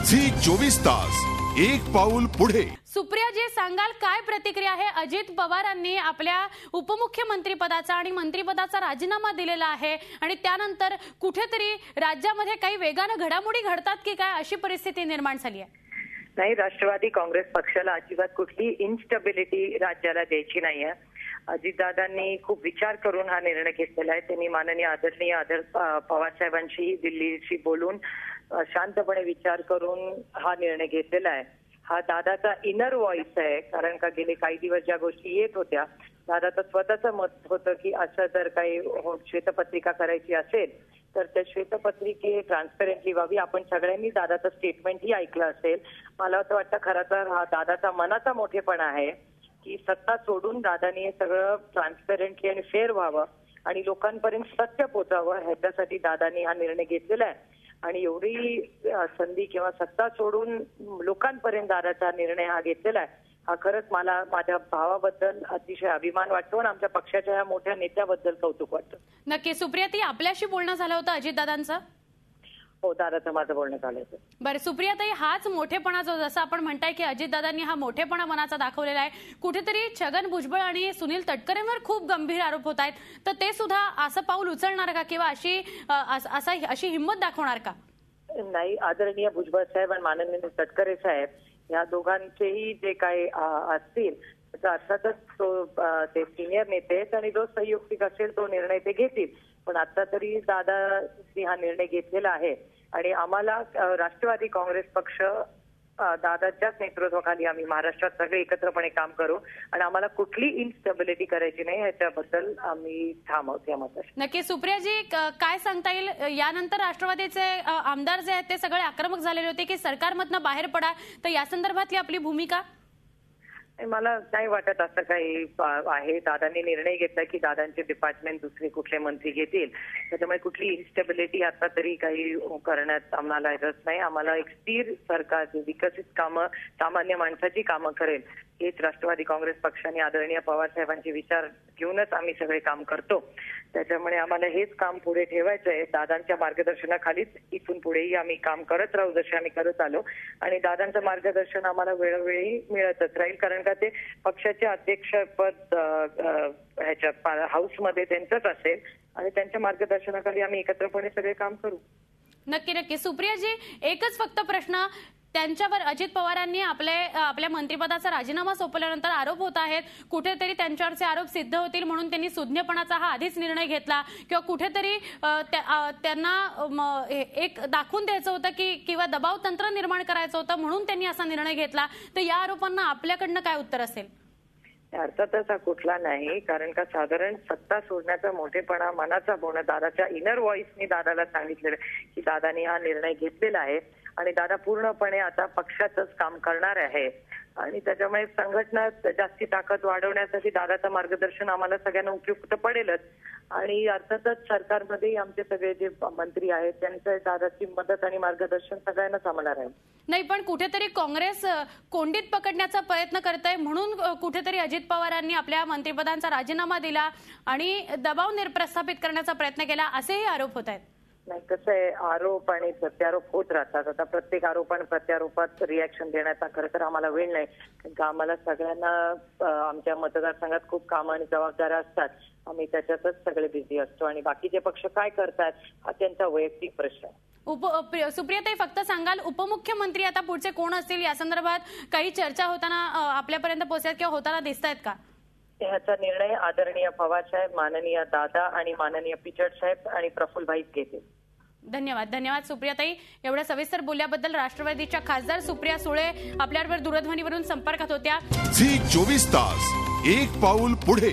Zee 24 तास एक पाऊल पुढे। सुप्रिया जी, सांगाल काय प्रतिक्रिया आहे? अजित पवारांनी आपल्या उपमुख्यमंत्री पदाचा आणि मंत्रिपदाचा राजीनामा दिलेला आहे आणि त्यानंतर कुठेतरी राज्यामध्ये काही वेगाने घडामोडी घडतात की काय अशी परिस्थिती निर्माण झाली आहे? नाही, राष्ट्रवादी काँग्रेस पक्षाला अजिबात कुठली इन्स्टेबिलिटी राज्याला द्यायची नाहीये। अजितदादांनी खूप विचार करून हा निर्णय घेतलेला आहे। त्यांनी माननीय आदरणीय पवार साहेबांशी दिल्लीशी बोलून शांतपणे विचार करून हा निर्णय घेतलेला आहे। हा दादाचा इनर व्हॉइस आहे, कारण का गेले काही दिवस ज्या गोष्टी येत होत्या, दादाचं स्वतःचं मत होतं की असं जर काही श्वेतपत्रिका करायची असेल तर त्या श्वेतपत्रिके ट्रान्सपरंटली व्हावी। आपण सगळ्यांनी दादाचं स्टेटमेंटही ऐकलं असेल। मला असं वाटतं खरं तर हा दादाचा मनाचा मोठेपणा आहे की सत्ता सोडून दादानी हे सगळं ट्रान्सपरंटली आणि फेअर व्हावं आणि लोकांपर्यंत सत्य पोहोचावं, ह्याच्यासाठी दादानी हा निर्णय घेतलेला आहे। आणि एवढी संधी किंवा सत्ता सोडून लोकांपर्यंत दादाचा निर्णय हा घेतलेला आहे, हा खरंच मला माझ्या भावाबद्दल अतिशय अभिमान वाटतो आणि आमच्या पक्षाच्या या मोठ्या नेत्याबद्दल कौतुक वाटतं। नक्की सुप्रिया, ती आपल्याशी बोलणं झालं होतं अजितदादांचं? हो, दादाचं माझं बोलणं झालं होतं। बरं सुप्रियाताई, हाच मोठेपणा जो जसं आपण म्हणताय की अजितदादांनी हा मोठेपणा मनाचा दाखवलेला आहे, कुठेतरी छगन भुजबळ आणि सुनील तटकरेंवर खूप गंभीर आरोप होत आहेत, तर ते सुद्धा असं पाऊल उचलणार का किंवा अशी हिंमत दाखवणार का? नाही, आदरणीय भुजबळ साहेब आणि माननीय तटकरे साहेब या दोघांचेही जे काही असतील तर अर्थातच ते सिनियर नेते आहेत आणि जो संयुक्तिक असेल तो निर्णय ते घेतील। पण आता तरी दादांनी हा निर्णय घेतलेला आहे आणि आम्हाला राष्ट्रवादी काँग्रेस पक्ष दादाच्याच नेतृत्वाखाली आम्ही महाराष्ट्रात सगळे एकत्रपणे काम करू आणि आम्हाला कुठली इन्स्टेबिलिटी करायची नाही, ह्याच्याबद्दल आम्ही ठाम आहोत या मताशी। नक्की सुप्रियाजी, काय सांगता येईल यानंतर राष्ट्रवादीचे आमदार जे आहेत ते सगळे आक्रमक झालेले होते की सरकारमधनं बाहेर पडा, तर या संदर्भातली आपली भूमिका? मला नाही वाटत असं काही आहे। दादांनी निर्णय घेतला की दादांचे डिपार्टमेंट दुसरे कुठले मंत्री घेतील, त्याच्यामुळे कुठली इन्स्टेबिलिटी आता तरी काही करण्यात आम्हाला रस नाही। आम्हाला एक स्थिर सरकार, विकसित कामं, सामान्य माणसाची कामं करेल हेच राष्ट्रवादी काँग्रेस पक्षाने आदरणीय पवार साहेबांचे विचार घेऊनच आम्ही सगळे काम करतो। त्याच्यामुळे आम्हाला हेच काम पुढे ठेवायचं आहे। दादांच्या मार्गदर्शनाखालीच इथून पुढेही आम्ही काम करत राहू, जसे आम्ही करत आलो आणि दादांचं मार्गदर्शन आम्हाला वेळोवेळी मिळतच राहील, कारण का ते पक्षाचे अध्यक्षपद ह्याच्या हाऊसमध्ये त्यांचंच असेल आणि त्यांच्या मार्गदर्शनाखाली आम्ही एकत्रपणे सगळे काम करू। नक्की नक्की सुप्रियाजी, एकच फक्त प्रश्न, त्यांच्यावर अजित पवारांनी आपल्या मंत्रिपदाचा राजीनामा सोपवल्यानंतर आरोप होत आहेत, कुठेतरी त्यांच्यावरचे आरोप सिद्ध होतील म्हणून त्यांनी सुज्ञपणाचा हा आधीच निर्णय घेतला किंवा कुठेतरी त्यांना एक दाखवून द्यायचं होतं की किंवा दबाव तंत्र निर्माण करायचं होतं म्हणून त्यांनी असा निर्णय घेतला, तर या आरोपांना आपल्याकडनं काय उत्तर असेल? अर्थातच हा कुठला नाही, कारण का साधारण सत्ता सोडण्याचा मोठेपणा मनाचा बोलणं, दादाच्या इनर व्हॉइसनी दादाला सांगितलेलं की दादानी हा निर्णय घेतलेला आहे आणि दादा पूर्णपणे आता पक्षाचंच काम करणार आहे आणि त्याच्यामुळे संघटनात जास्ती ताकद वाढवण्यासाठी दादाचं मार्गदर्शन आम्हाला सगळ्यांना उपयुक्त पडेलच आणि अर्थातच सरकारमध्ये आमचे सगळे जे मंत्री आहेत त्यांचं दादाची मदत आणि मार्गदर्शन सगळ्यांनाच आम्हाला राहील। नाही, पण कुठेतरी काँग्रेस कोंडीत पकडण्याचा प्रयत्न करत आहे म्हणून कुठेतरी अजित पवारांनी आपल्या मंत्रिपदांचा राजीनामा दिला आणि दबाव प्रस्थापित करण्याचा प्रयत्न केला, असेही आरोप होत आहेत। नाही, कसं आहे, आरोप आणि प्रत्यारोप होत राहतात। आता प्रत्येक आरोप आणि प्रत्यारोपात रिॲक्शन देण्याचा खरं तर आम्हाला वेळ नाही, कारण आम्हाला सगळ्यांना आमच्या मतदारसंघात खूप कामं आणि जबाबदाऱ्या असतात, आम्ही त्याच्यातच सगळे बिझी असतो आणि बाकीचे पक्ष काय करतात हा त्यांचा वैयक्तिक प्रश्न आहे। सुप्रियाताई, फक्त सांगाल उपमुख्यमंत्री आता पुढचे कोण असतील या संदर्भात काही चर्चा होताना आपल्यापर्यंत पोहोचत किंवा होताना दिसत आहेत का? ह्याचा निर्णय आदरणीय पवार साहेब, माननीय दादा आणि माननीय पिचड साहेब आणि प्रफुल्लभाई घेतील। धन्यवाद सुप्रियाताई, एवढ्या सविस्तर बोलल्याबद्दल। राष्ट्रवादीच्या खासदार सुप्रिया सुळे आपल्याबरोबर दूरध्वनीवरून संपर्कात होत्या। झी 24 तास एक पाऊल पुढे।